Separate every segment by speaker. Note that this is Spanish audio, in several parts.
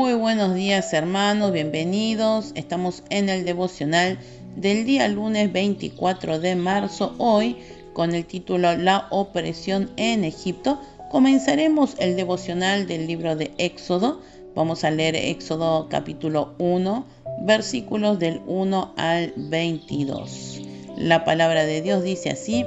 Speaker 1: Muy buenos días, hermanos, bienvenidos. Estamos en el devocional del día lunes 24 de marzo, hoy con el título La opresión en Egipto. Comenzaremos el devocional del libro de Éxodo. Vamos a leer Éxodo capítulo 1, versículos del 1 al 22. La palabra de Dios dice así: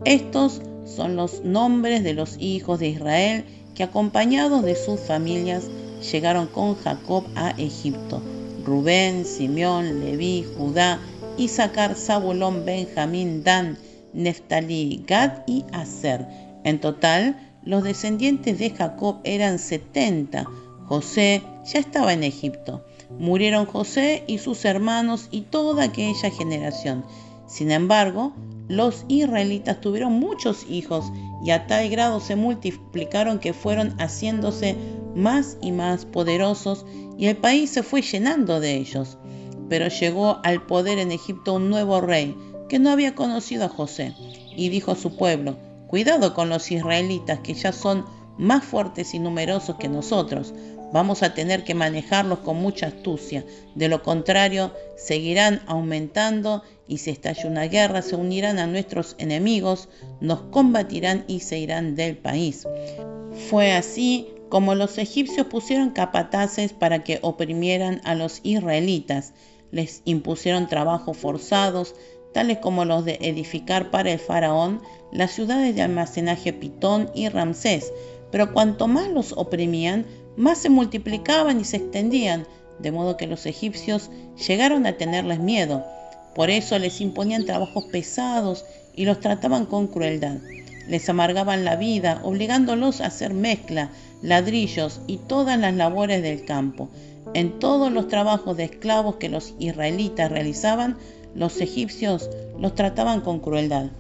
Speaker 1: estos son los nombres de los hijos de Israel que, acompañados de sus familias, llegaron con Jacob a Egipto: Rubén, Simeón, Leví, Judá, Isaacar, Zabulón, Benjamín, Dan, Neftalí, Gad y Aser. En total, los descendientes de Jacob eran 70. José ya estaba en Egipto. Murieron José y sus hermanos y toda aquella generación. Sin embargo, los israelitas tuvieron muchos hijos y a tal grado se multiplicaron que fueron haciéndose más y más poderosos, y el país se fue llenando de ellos. Pero llegó al poder en Egipto un nuevo rey que no había conocido a José, y dijo a su pueblo: cuidado con los israelitas, que ya son más fuertes y numerosos que nosotros. Vamos a tener que manejarlos con mucha astucia. De lo contrario, seguirán aumentando, y si estalla una guerra, se unirán a nuestros enemigos, nos combatirán y se irán del país. Fue así como los egipcios pusieron capataces para que oprimieran a los israelitas. Les impusieron trabajos forzados, tales como los de edificar para el faraón las ciudades de almacenaje Pitón y Ramsés. Pero cuanto más los oprimían, más se multiplicaban y se extendían, de modo que los egipcios llegaron a tenerles miedo. Por eso les imponían trabajos pesados y los trataban con crueldad. Les amargaban la vida, obligándolos a hacer mezcla, ladrillos y todas las labores del campo. En todos los trabajos de esclavos que los israelitas realizaban, los egipcios los trataban con crueldad.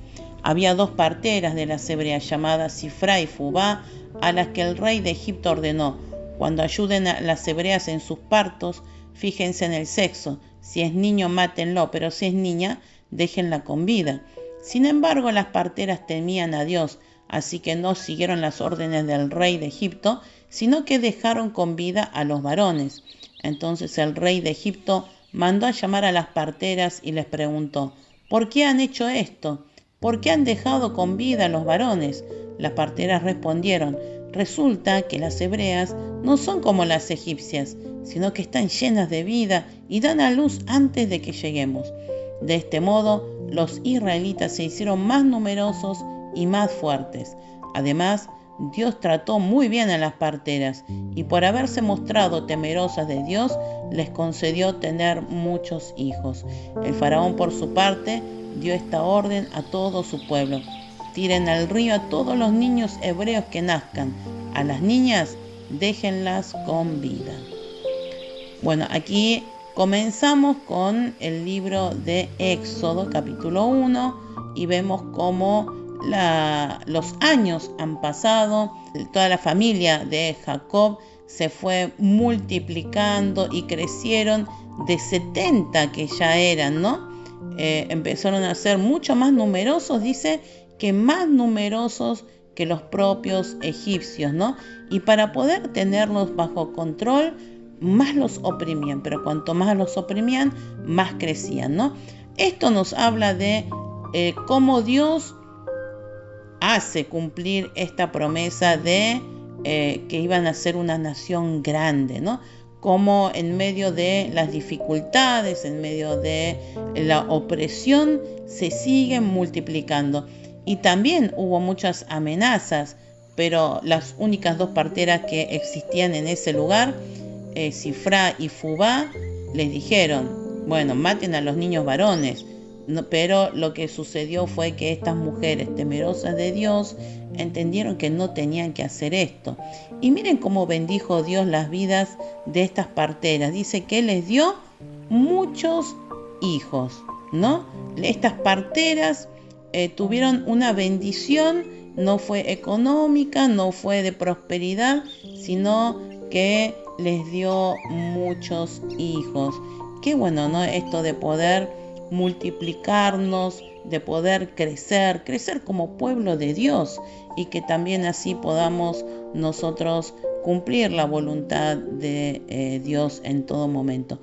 Speaker 1: Había dos parteras de las hebreas llamadas Sifra y Fubá, a las que el rey de Egipto ordenó: cuando ayuden a las hebreas en sus partos, fíjense en el sexo. Si es niño, mátenlo, pero si es niña, déjenla con vida. Sin embargo, las parteras temían a Dios, así que no siguieron las órdenes del rey de Egipto, sino que dejaron con vida a los varones. Entonces el rey de Egipto mandó a llamar a las parteras y les preguntó: ¿por qué han hecho esto? ¿Por qué han dejado con vida a los varones? Las parteras respondieron: resulta que las hebreas no son como las egipcias, sino que están llenas de vida y dan a luz antes de que lleguemos. De este modo, los israelitas se hicieron más numerosos y más fuertes. Además, Dios trató muy bien a las parteras, y por haberse mostrado temerosas de Dios, les concedió tener muchos hijos. El faraón, por su parte, dio esta orden a todo su pueblo: tiren al río a todos los niños hebreos que nazcan. A las niñas, déjenlas con vida. Bueno, aquí comenzamos con el libro de Éxodo, capítulo 1, y vemos cómo los años han pasado. Toda la familia de Jacob se fue multiplicando y crecieron de 70 que ya eran, ¿no? Empezaron a ser mucho más numerosos, dice, que más numerosos que los propios egipcios, ¿no? Y para poder tenerlos bajo control, más los oprimían, pero cuanto más los oprimían, más crecían, ¿no? Esto nos habla de cómo Dios hace cumplir esta promesa de que iban a ser una nación grande, ¿no? Como en medio de las dificultades, en medio de la opresión, se siguen multiplicando. Y también hubo muchas amenazas, pero las únicas dos parteras que existían en ese lugar, Sifra y Fubá, les dijeron: bueno, maten a los niños varones. No, pero lo que sucedió fue que estas mujeres temerosas de Dios entendieron que no tenían que hacer esto. Y miren cómo bendijo Dios las vidas de estas parteras. Dice que les dio muchos hijos, ¿no? Estas parteras tuvieron una bendición, no fue económica, no fue de prosperidad, sino que les dio muchos hijos. Qué bueno, ¿no? Esto de poder multiplicarnos, de poder crecer como pueblo de Dios, y que también así podamos nosotros cumplir la voluntad de Dios en todo momento.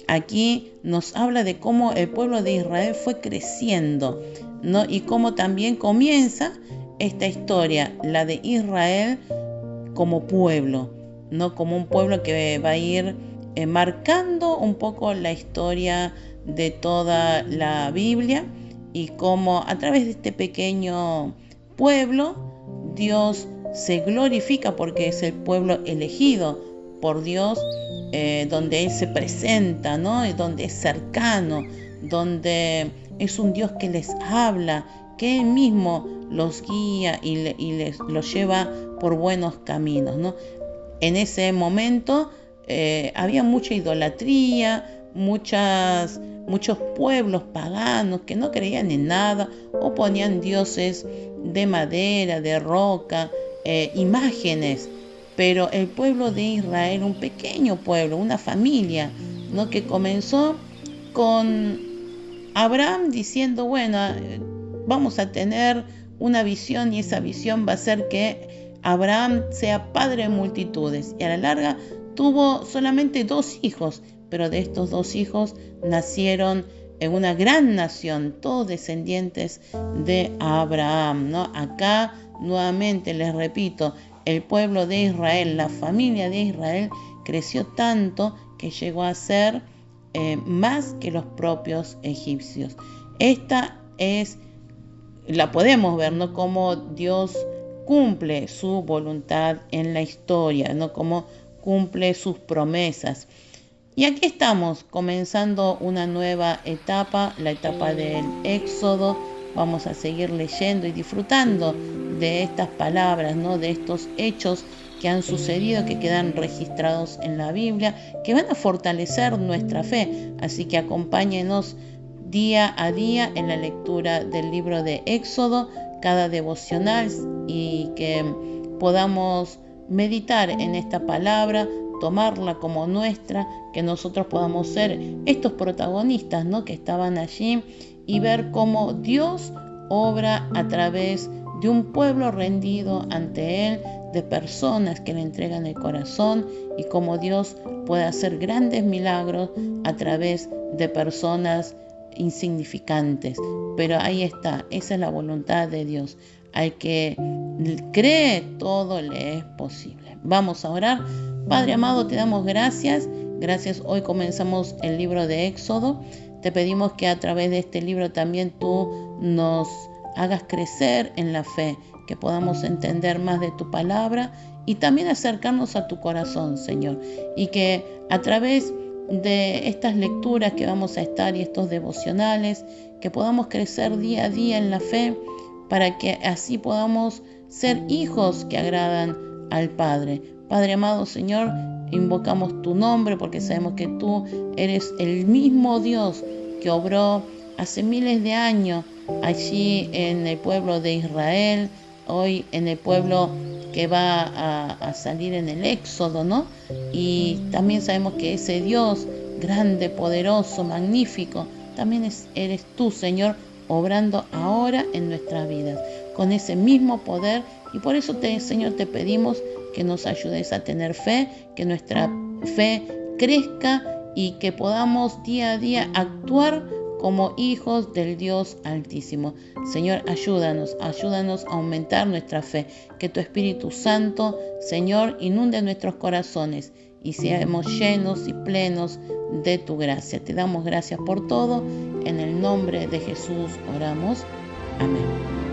Speaker 1: Aquí nos habla de cómo el pueblo de Israel fue creciendo, ¿no? Y cómo también comienza esta historia, la de Israel como pueblo, ¿no? Como un pueblo que va a ir marcando un poco la historia de toda la Biblia, y cómo a través de este pequeño pueblo Dios se glorifica porque es el pueblo elegido por Dios, donde Él se presenta, ¿no? Y donde es cercano, donde es un Dios que les habla, que Él mismo los guía y los lleva por buenos caminos, ¿no? En ese momento había mucha idolatría, muchos pueblos paganos que no creían en nada o ponían dioses de madera, de roca, imágenes. Pero el pueblo de Israel, un pequeño pueblo, una familia, ¿no? Que comenzó con Abraham diciendo, bueno, vamos a tener una visión, y esa visión va a ser que Abraham sea padre de multitudes. Y a la larga tuvo solamente 2 hijos, pero de estos 2 hijos nacieron en una gran nación, todos descendientes de Abraham, ¿no? Acá nuevamente les repito, el pueblo de Israel, la familia de Israel creció tanto que llegó a ser más que los propios egipcios. Esta la podemos ver, ¿no? Cómo Dios cumple su voluntad en la historia, ¿no? Cómo cumple sus promesas. Y aquí estamos comenzando una nueva etapa, la etapa del Éxodo. Vamos a seguir leyendo y disfrutando de estas palabras, ¿no? De estos hechos que han sucedido, que quedan registrados en la Biblia, que van a fortalecer nuestra fe. Así que acompáñenos día a día en la lectura del libro de Éxodo, cada devocional, y que podamos meditar en esta palabra, tomarla como nuestra, que nosotros podamos ser estos protagonistas, ¿no? Que estaban allí, y ver cómo Dios obra a través de un pueblo rendido ante Él, de personas que le entregan el corazón, y cómo Dios puede hacer grandes milagros a través de personas insignificantes. Pero ahí está, esa es la voluntad de Dios. Al que cree, todo le es posible. Vamos a orar. Padre amado, te damos gracias. Gracias, hoy comenzamos el libro de Éxodo. Te pedimos que a través de este libro también tú nos hagas crecer en la fe, que podamos entender más de tu palabra y también acercarnos a tu corazón, Señor. Y que a través de estas lecturas que vamos a estar y estos devocionales, que podamos crecer día a día en la fe, para que así podamos ser hijos que agradan al Padre. Padre amado, Señor, invocamos tu nombre porque sabemos que tú eres el mismo Dios que obró hace miles de años allí en el pueblo de Israel, hoy en el pueblo que va a salir en el Éxodo, ¿no? Y también sabemos que ese Dios grande, poderoso, magnífico, también eres tú, Señor, obrando ahora en nuestras vidas, con ese mismo poder. Y por eso, Señor, te pedimos que nos ayudes a tener fe, que nuestra fe crezca y que podamos día a día actuar como hijos del Dios Altísimo. Señor, ayúdanos a aumentar nuestra fe. Que tu Espíritu Santo, Señor, inunde nuestros corazones y seamos llenos y plenos de tu gracia. Te damos gracias por todo. En el nombre de Jesús oramos. Amén.